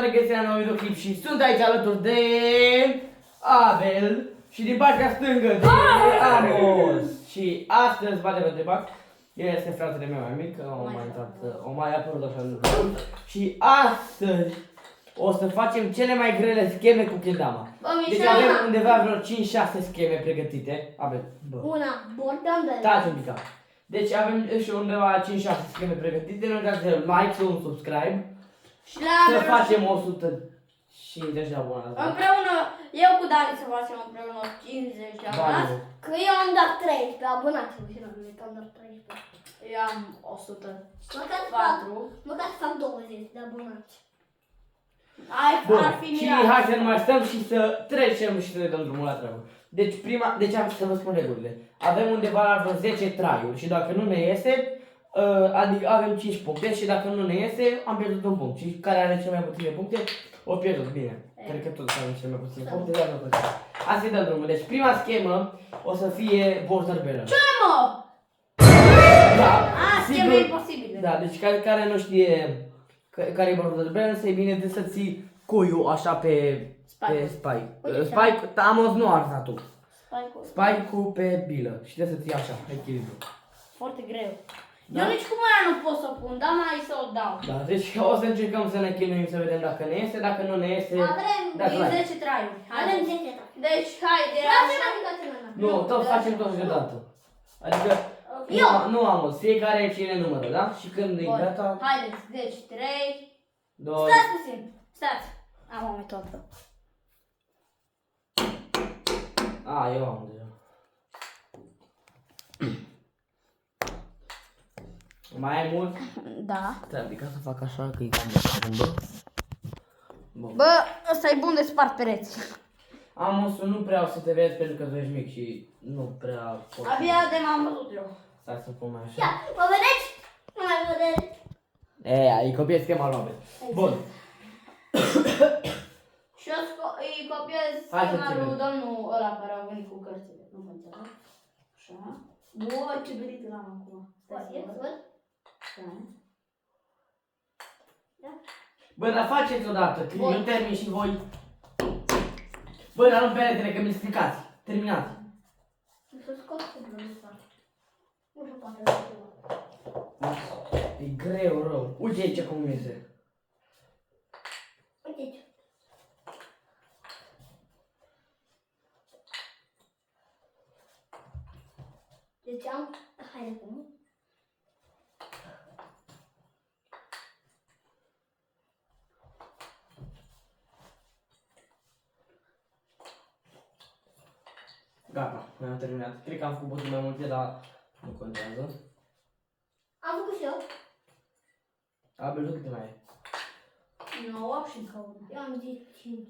regăsiți la un nou videoclip și sunt aici alături de Abel și din partea stângă de Amos. Și astăzi, bate pe bac, el este fratele meu mai mic, o mai apărut așa în urmă. Și astăzi o să facem cele mai grele scheme cu kendama. Deci avem undeva vreo 5-6 scheme pregătite. Abel, bă. Una, bordambel. Taci un pic. Deci avem și undeva 5-6 scheme pregătite. Nu uitați de like și un subscribe. Și la să facem 150 de abonați. Împreună, eu cu Dani să facem împreună 50 de abonați. Că eu am dat 13 abonați. Și am dat 13. Eu am 104. Măcar să fac 20 de abonați. Bun, ar fi și mirat. hai să nu mai stăm și să trecem și să ne dăm drumul la treabă. Deci am să vă spun regulile. Avem undeva la vreo 10 traiuri și dacă nu ne iese, adică avem 5 puncte și dacă nu ne iese, am pierdut un punct. Și care are cele mai puține puncte, o pierdut. Bine, cred că toți avem cele mai puține puncte, dar nu putem. Hai să-i dăm drumul. Deci prima schemă o să fie Borderlands. Ce mă? Da, scheme imposibile. Da, deci care nu știe care e Borderlands, e bine de să ții cuiul așa pe spike. Spike, Amos nu a arătat tu. Spike-ul pe bilă și trebuie să ții așa, echilibru. Foarte greu. Da? Eu nici cum aia nu pot să o pun, dar mai să o dau. Da, deci o să încercăm să ne chinuim să vedem dacă ne iese, dacă nu ne iese. Avem 10 traiuri. Avem 10 traiuri. Deci, haide, Nu, toți facem toți deodată. Adică, nu am fiecare ține numărul, da? Și când e gata... Haideți, deci 3... 2... Stați puțin, stați. Am o metodă. Eu am deja. Mai ai mult? Da. Trebuie ca să fac așa că e cam bă. Bă, ăsta e bun de spart pereți. Amosul nu prea o să te vezi pentru că tu ești mic și nu prea pot. Abia de m-am văzut eu. Stai să pun mai așa. Ia, mă vedeți? Nu mai vedeți. Îi copiez schema lui Abel. Bun. Și eu îi copiez schema lui domnul ăla care a venit cu cărțile. Nu mă înțeleg. Așa. Bă, ce berit l-am acum. Stai să văd. Bă, dar faceți odată, că eu termin și voi. Bă, dar nu peretele, că mi-l stricați. Terminați. Nu să scot cuplul ăsta. Nu se poate să ceva. E greu, rău. Uite aici cum iese. Uite aici. Deci am... Haide cum? Gata, am terminat. Cred că am făcut puțin mai multe, dar nu contează. Am făcut și eu. Abel, tu câte mai ai? 9 și încă una. Eu am zis 5.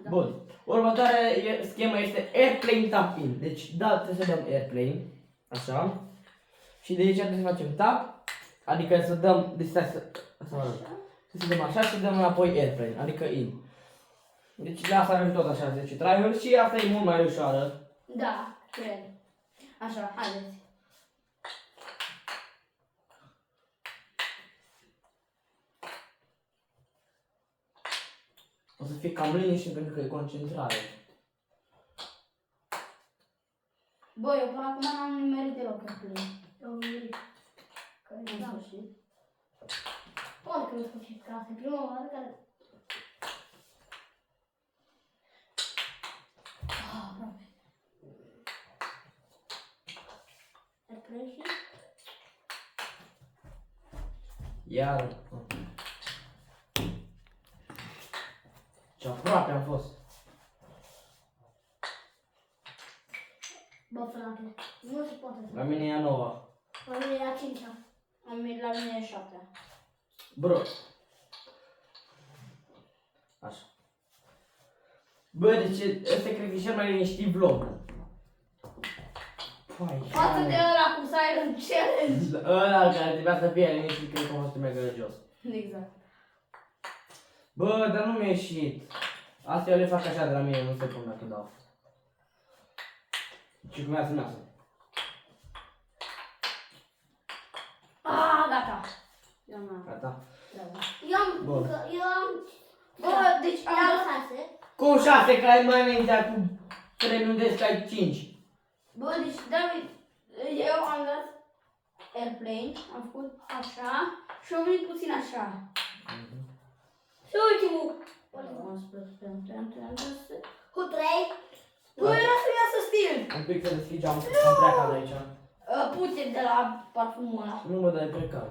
Bun. Următoarea schemă este Airplane Tap In. Deci, da, trebuie să dăm Airplane. Așa. Și de aici trebuie să facem tap. Adică să dăm, deci să dăm așa și dăm înapoi Airplane. Adică In. Deci la asta avem tot așa 10 try-uri și asta e mult mai ușoară. Da, cred. Așa, haideți. O să fie cam liniște pentru că e concentrare. Bă, eu până acum n-am nimerit deloc pe plin. Eu am nimerit. Că n-am sfârșit. Poate că nu sfârșit, că asta e prima oară care... Aproape. Airplane și... Iar. Ce aproape am fost. Bă, frate, nu se poate. La mine e a 9-a. La mine e a 5-a. La mine e 7-a. Bro. Așa. Bă, deci ăsta cred că e cel mai liniștit vlog. Față de ăla cu Siren Challenge. Ăla care trebuia să fie liniștit, cred că a fost mega jos. Exact. Bă, dar nu mi-a ieșit. Asta eu le fac așa de la mine, nu se pun dacă dau. Și cum ia să measă. Gata. Gata. Eu am 6, că ai mai înainte acum 3 minute să ai 5. Bă, deci, David, eu am dat airplane, am făcut așa și am venit puțin așa. Și ultimul. Cu 3. Bă, era să iasă stil. Un pic să deschid geamul, că am plecat de aici. Pute de la parfumul ăla. Nu mă dai plecat.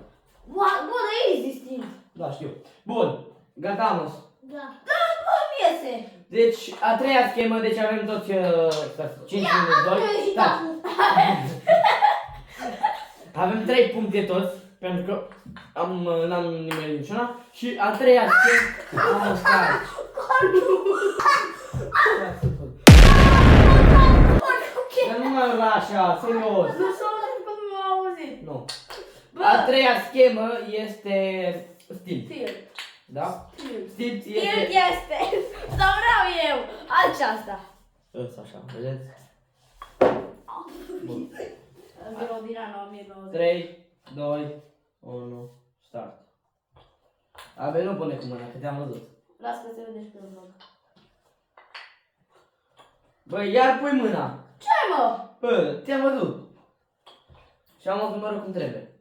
Bă, dar e easy stil. Da, știu. Bun, gata, Amos. Da. Da, bă, mi iese. Deci, a treia schemă, deci avem toți 5 minus 2. Da. Avem 3 puncte toți, pentru că n-am nimerit niciuna. Și a treia schemă, am stai. Dar nu mai ura așa, serios. Nu s-a auzit cum m-a auzit. Nu. Bă. A treia schemă este stil. Stil. Da? Stil. Stil Stil este... este. Sau vreau eu. Aceasta. Ăsta așa, vedeți? Bun. Mirobina 1990. 3, 2, 1, start. Abia nu pune cu mâna, că te-am văzut. Las că se vede și pe vlog. Băi, iar pui mâna. Ce mă? Bă, te-am văzut. Și am numărul cum trebuie.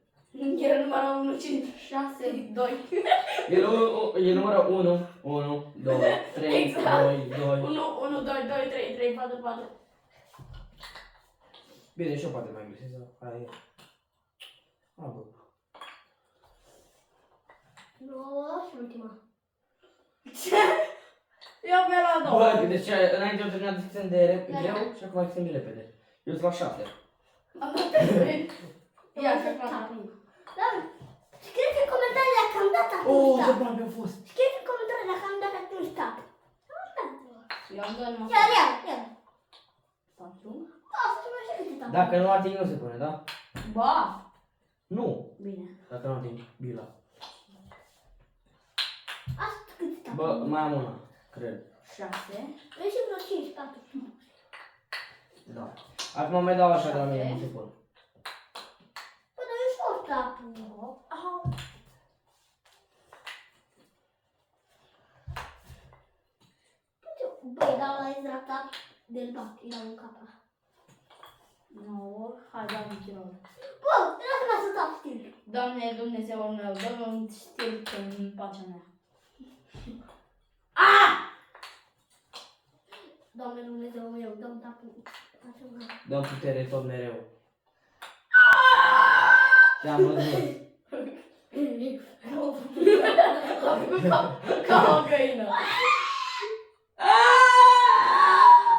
Era numărul 1, 5, 6, 2. E numărul 1, 1, 2, 3, Exact. 2, 2. 1, 2, 2, 3, 3, 4, 4. Bine, și eu poate mai găsesc. Aia e. A, bă. 9 și ultima. Ce? Eu pe la 2. Bă, deci înainte eu terminat extrem de greu și acum extrem de repede. Eu sunt la 7. Am dat pe 3. Ia, și acum. Da, scrieți în comentariile dacă am dat atunci ce bun mi-a fost. Scrieți în comentariile dacă am dat atunci tap. Eu am dat numai. Ia. 4. Da, facem așa câte tap. Dacă nu ating, nu se pune, da? Ba. Nu. Bine. Dacă nu ating, bila. Asta câte tap. Bă, mai am una, cred. 6. Vrei și vreo 5, 4. Da. Acum mai dau așa de la mine, nu se pune. Bă, dar e ușor tapul. Au. Băi, dar ăla e draptat del bac, era un cap. 9, hai, dau un kilo. Bă, lasă-mă să tap stil. Doamne Dumnezeul meu, dă-mi un stil în pacea mea. Ah! Doamne Dumnezeul meu, dă-mi tapul în pacea mea. Dăm putere tot mereu. Te-am văzut. Ca o găină.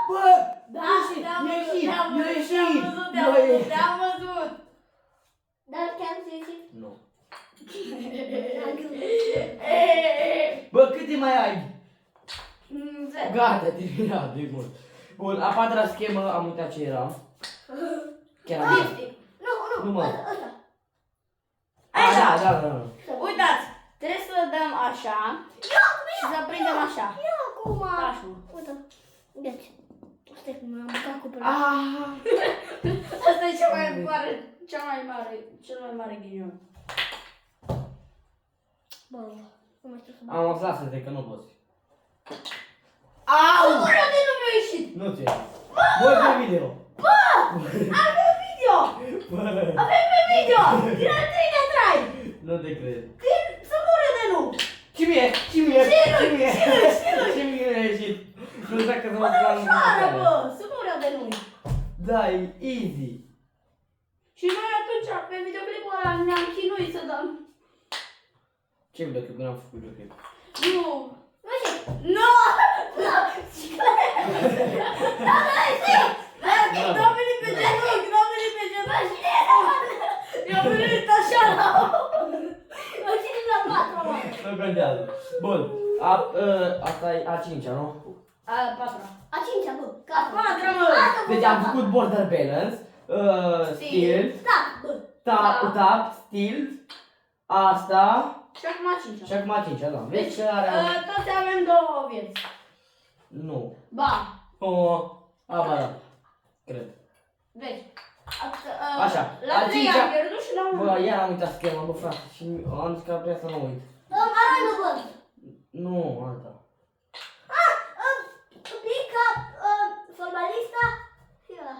Bă! Da, Te-am văzut. Dar chiar ți-ai ieșit? Nu. Bă, câte mai ai? Gata, terminat, de mult. Bun, a patra schemă, am uitat ce era. Chiar am uitat. Nu, mă. Ăsta. Da. Uitați, trebuie să dăm așa și să prindem așa. Ia acum. Uite. Deci. Asta e cum am băgat cu pălări. Asta e cel mai mare ghinion. Bă, nu mai știu să bag. Am aflat să că nu poți. Au! De nu mi-a ieșit. Nu ți-e. Bă, pe video. Avem video! Bă, Avem pe video! Din al treilea trai! nu te cred. Să mură de nu! Ce mi-e a ieșit? Nu știu dacă să mă plan în Așa, mâncare. bă! Să mură de nu! Da, e easy. Și noi atunci, pe videoclipul ăla, ne-am chinuit să dăm. Ce videoclip? N-am făcut videoclip. Nu! Nu știu! Nu! N-am venit pe genunchi! N-am venit pe genunchi! I-am venit așa la... Am venit la 4, mă! Nu contează. Bun, asta e a cincea, nu? A 4. A 5-a, bă! A 4, mă! Deci am făcut border balance, still, tap, still, asta Și acum a 5-a. și acum a cincea, da. Vezi că are... Toți avem 2 vieți. Nu. Ba! Ba da. Cred. Deci, Așa, la a 3 cincea- am pierdut și la 1. Bă, iar am uitat schema, bă, frate, și am zis că ar trebui să nu uit. Arată, bă! Nu, alta.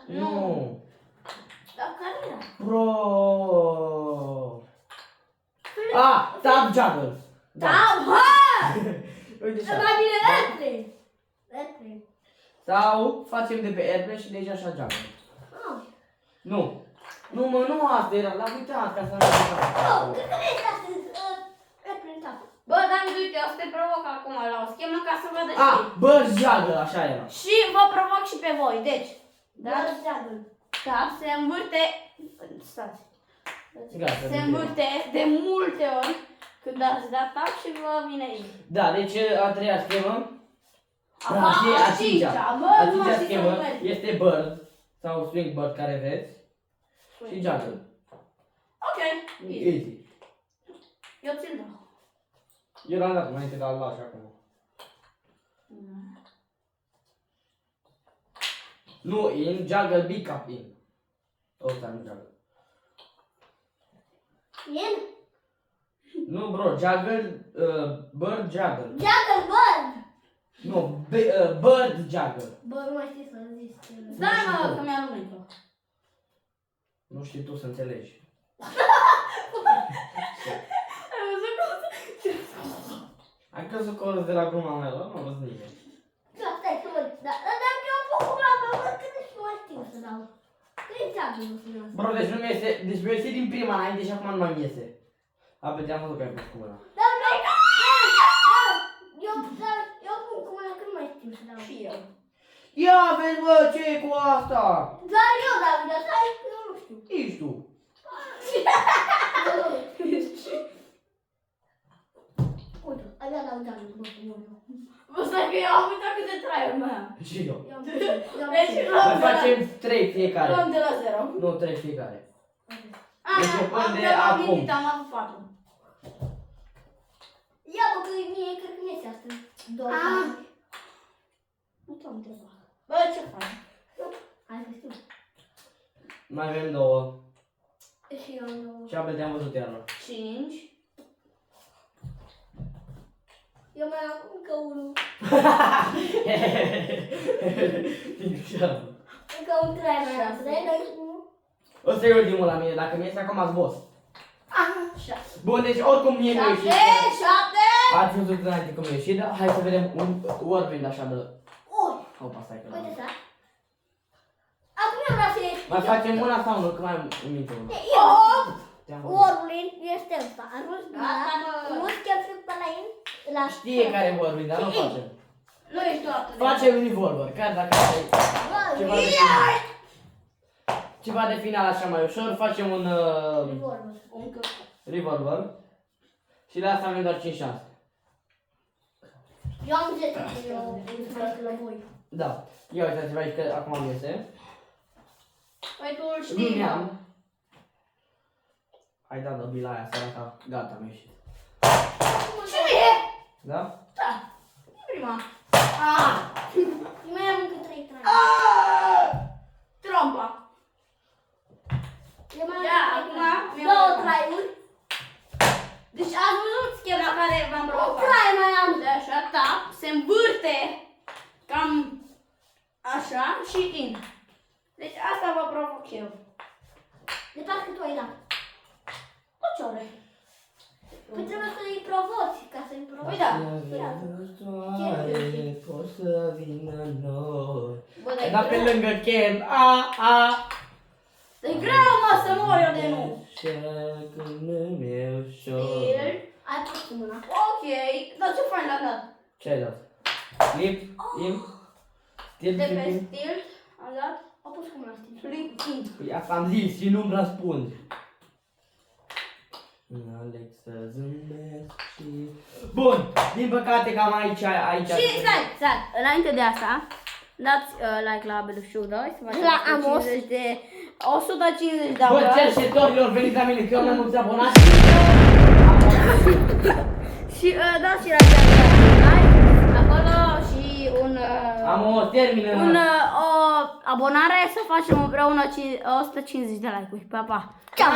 Nu. Dar care era? Bro. Tap Juggle. Da, ha! Uite Să așa. mai bine Airplane. Airplane. Sau facem de pe Airplane și deja așa Juggle. Ah. Nu. Nu asta era, l-am uitat ca să nu Oh, cred că nu este astăzi. Airplane Tap. Bă, dar uite, o să te provoc acum la o schemă ca să văd și. Bird Juggle, așa era. Și vă provoc și pe voi, deci. Da, Juggle. Da, se învârte. Stați. Gata, Se învârte de multe ori când ați dat tap și vă vine ei. Da, deci a treia schemă. A cincea. Bă, A nu mă cincea știu schemă să merg. este Bird sau Swing Bird care vreți și Juggle. Ok. Easy. Easy. Eu ți-l dau. Eu l-am dat înainte, dar îl las acum. Nu in, Juggle, big up in. Ăsta nu Juggle. In? Nu bro, Juggle, Bird Juggle. Juggle Bird. Nu, Bird Juggle. Bă, nu mai știi să zici. Da, mă, că mi-a luat-o. Nu știi tu să înțelegi. Ai crezut că o de la gluma mea, nu am văzut nimeni. Da, stai să văd. Dar dacă eu am făcut la mă, văd că nici nu mai știu să dau. Nu-i Juggle, nu știu. Bro, deci nu mi iese, deci mi iese din prima înainte și acum nu mai mi iese. A, pe te-am văzut că ai făcut cu mâna. Dar nu, eu pun cu mâna că nu mai știu să dau. Și eu. Ia vezi bă, ce e cu asta? Doar eu, David, asta e, eu nu știu. Ești tu. Uite, abia dau Juggle, bă, cu mâna. Bă, stai că eu am uitat câte traiuri mai am. Și eu. Eu am Deci pus. luăm Noi de la, facem 3 fiecare. luăm de la 0. Nu 3 fiecare. Am de acum. mintit, am avut 4. Ia, bă, că mie, cred că mi-este astăzi. Două. Nu te-am întrebat. Bă, ce faci? Hai că știu. Mai avem 2. Și eu am două. Și abia te-am văzut iară. 5. Eu mai am încă unul. Încă un trai mai am. Vrei noi unul? O să iei ultimul la mine, dacă mi iese acum ați boss. Așa. Bun, deci oricum mie mi-a 7, ieșit. 7. Ați văzut înainte cum a ieșit, dar hai să vedem un whirlwind așa de... Ui, Opa, stai că uite l-am. asta. Acum eu vreau să ieși. Mai facem una sau nu? Că mai am un mic unul. Te-am văzut. Whirlwind este ăsta. Am vrut Gata, mă. nu schimb și pe la el. La Știe care e whirlwind, dar nu facem. Nu ești tu atât de Facem revolver, chiar dacă ai ceva de final. Ceva de final așa mai ușor, facem un Încă. revolver. Și la asta avem doar 5 șanse. Eu am 10, că eu îl la voi. Da. Ia uitați-vă aici că acum am iese. Păi tu îl Nu știi. mi-am. Hai da, bila aia, săraca. Gata, mi-a ieșit. Și mie? Da? Da. E prima. Eu mai am încă 3 trai. Trompa. Eu mai Ia, am acum încă mi-am 2 luat. traiuri. Deci ați văzut schema care v-am Un provocat. trai mai am. De așa, tap, se învârte cam așa și in. Deci asta vă provoc eu. De parcă tu ai dat. Păciore. Păi trebuie să-i provoci, ca să-i provoci. Păi da. Poți să vină noi. Bă, dar Dar pe lângă Ken, e greu, mă, să mor eu de nu. Stil. Ai pus cu mâna. Ok, dar ce fain l-am dat? Ce ai dat? Flip, in, stil, De flip, pe in. stil am dat Au pus cu mâna, știi? flip in. Păi asta am zis și nu-mi răspund. Alex să zâmbesc și... Bun, din păcate cam aici... Și stai, înainte de asta, dați like la Belușug 2, să facem La Amos. 150 de 150 de Bă, abonați. cercetorilor, veniți la mine, că eu am mai mulți abonați. Și dați și like acolo și Termină. o abonare să facem împreună 150 de like-uri. Pa, pa! Ciao!